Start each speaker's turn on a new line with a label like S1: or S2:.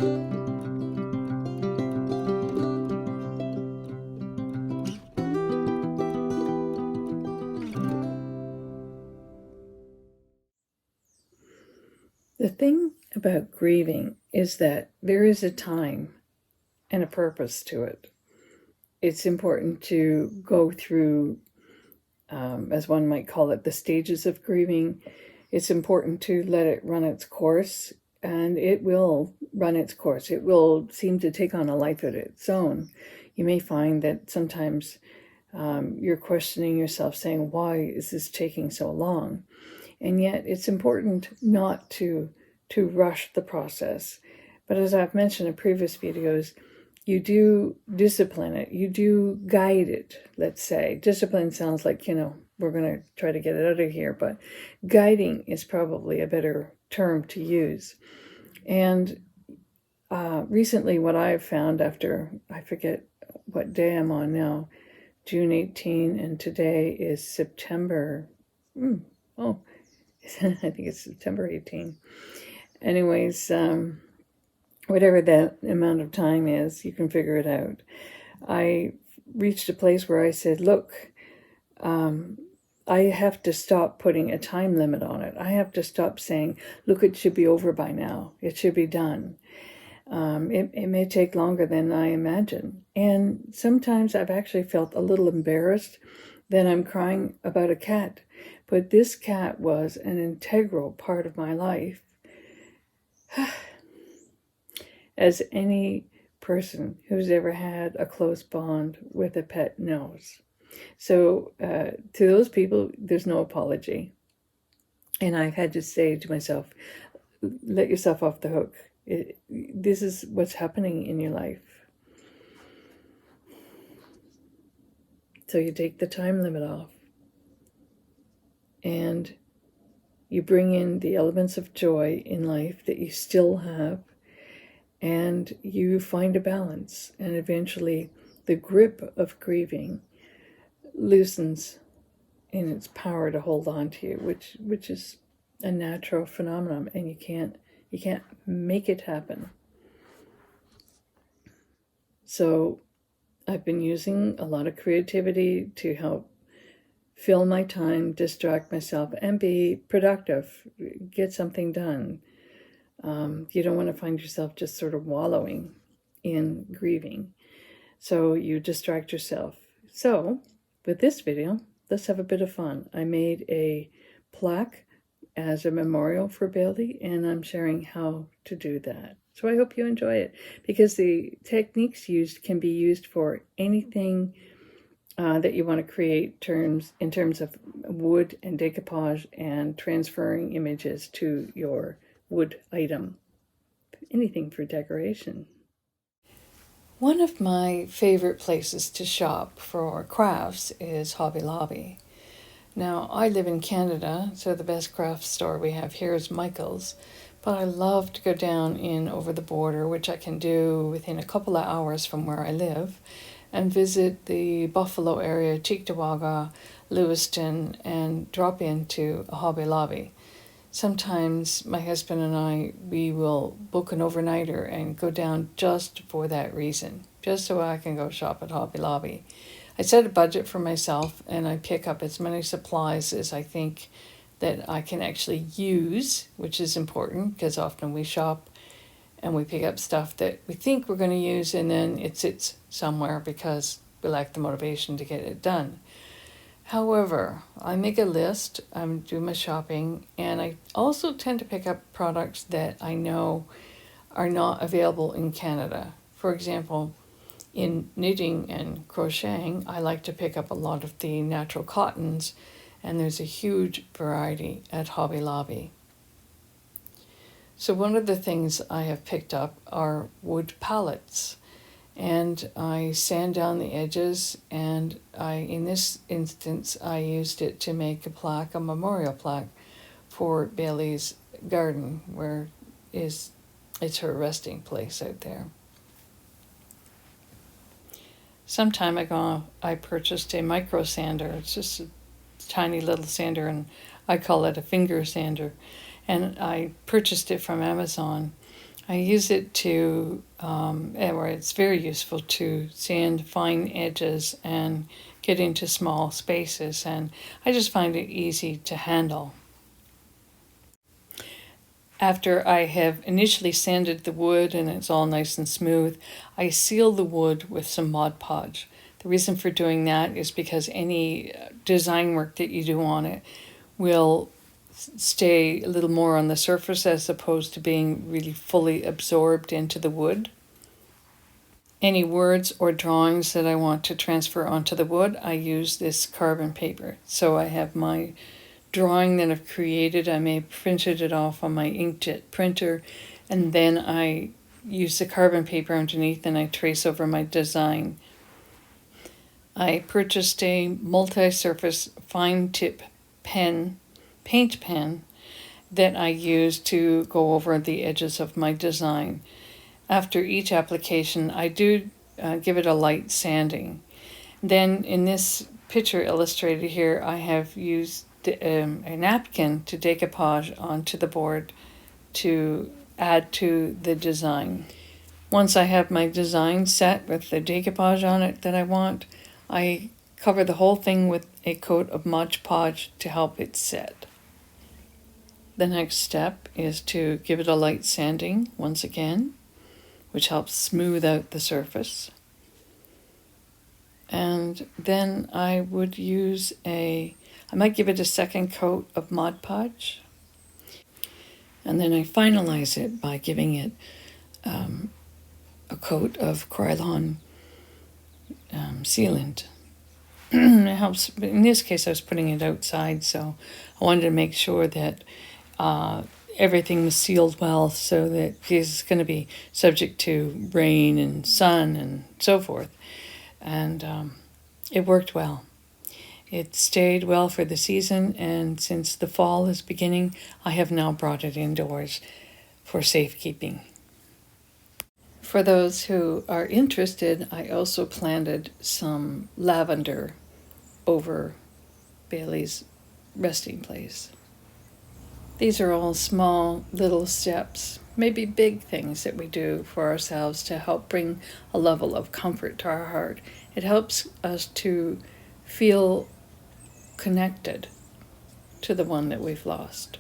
S1: The thing about grieving is that there is a time and a purpose to it. It's important to go through, as one might call it, the stages of grieving. It's important to let it run its course, and it will run its course. It will seem to take on a life of its own. You may find that sometimes you're questioning yourself, saying, why is this taking so long? And yet it's important not to rush the process. But as I've mentioned in previous videos, you do discipline it, you do guide it, let's say. Discipline sounds like, we're going to try to get it out of here, but guiding is probably a better term to use. And recently what I've found after, I forget what day I'm on now, June 18, and today is September, I think it's September 18. Anyways, whatever that amount of time is, you can figure it out. I reached a place where I said, look, I have to stop putting a time limit on it. I have to stop saying, look, it should be over by now. It should be done. It may take longer than I imagine. And sometimes I've actually felt a little embarrassed that I'm crying about a cat. But this cat was an integral part of my life. As any person who's ever had a close bond with a pet knows. So to those people, there's no apology. And I've had to say to myself, let yourself off the hook. This is what's happening in your life. So you take the time limit off. And you bring in the elements of joy in life that you still have, and you find a balance. And eventually the grip of grieving loosens in its power to hold on to you, which is a natural phenomenon, and you can't make it happen. So I've been using a lot of creativity to help fill my time, distract myself, and be productive, get something done. You don't want to find yourself just sort of wallowing in grieving. So you distract yourself. So with this video, let's have a bit of fun. I made a plaque as a memorial for Bailey, and I'm sharing how to do that. So I hope you enjoy it, because the techniques used can be used for anything that you want to create in terms of wood and decoupage and transferring images to your wood item. Anything for decoration. One of my favorite places to shop for crafts is Hobby Lobby. Now, I live in Canada, so the best craft store we have here is Michael's, but I love to go down in over the border, which I can do within a couple of hours from where I live, and visit the Buffalo area, Cheektowaga, Lewiston, and drop into a Hobby Lobby. Sometimes my husband and I, we will book an overnighter and go down just for that reason, just so I can go shop at Hobby Lobby. I set a budget for myself, and I pick up as many supplies as I think that I can actually use, which is important, because often we shop and we pick up stuff that we think we're going to use, and then it sits somewhere because we lack the motivation to get it done. However, I make a list, I do my shopping, and I also tend to pick up products that I know are not available in Canada. For example, in knitting and crocheting, I like to pick up a lot of the natural cottons, and there's a huge variety at Hobby Lobby. So one of the things I have picked up are wood pallets, and I sand down the edges, and in this instance, I used it to make a plaque, a memorial plaque for Bailey's garden, where it's her resting place out there. Some time ago, I purchased a micro sander. It's just a tiny little sander, and I call it a finger sander. And I purchased it from Amazon. I use it to, or it's very useful to sand fine edges and get into small spaces, and I just find it easy to handle. After I have initially sanded the wood and it's all nice and smooth, I seal the wood with some Mod Podge. The reason for doing that is because any design work that you do on it will stay a little more on the surface as opposed to being really fully absorbed into the wood. Any words or drawings that I want to transfer onto the wood, I use this carbon paper. So I have my drawing that I've created. I may have printed it off on my inkjet printer, and then I use the carbon paper underneath and I trace over my design. I purchased a multi-surface fine tip paint pen that I use to go over the edges of my design. After each application, I do give it a light sanding. Then in this picture illustrated here, I have used a napkin to decoupage onto the board to add to the design. Once I have my design set with the decoupage on it that I want, I cover the whole thing with a coat of Mod Podge to help it set. The next step is to give it a light sanding once again, which helps smooth out the surface. And then I would use I might give it a second coat of Mod Podge. And then I finalize it by giving it a coat of Krylon sealant. It helps. In this case, I was putting it outside, so I wanted to make sure that everything was sealed well, so that it's going to be subject to rain and sun and so forth. And it worked well. It stayed well for the season, and since the fall is beginning, I have now brought it indoors for safekeeping. For those who are interested, I also planted some lavender over Bailey's resting place. These are all small little steps, maybe big things that we do for ourselves to help bring a level of comfort to our heart. It helps us to feel connected to the one that we've lost.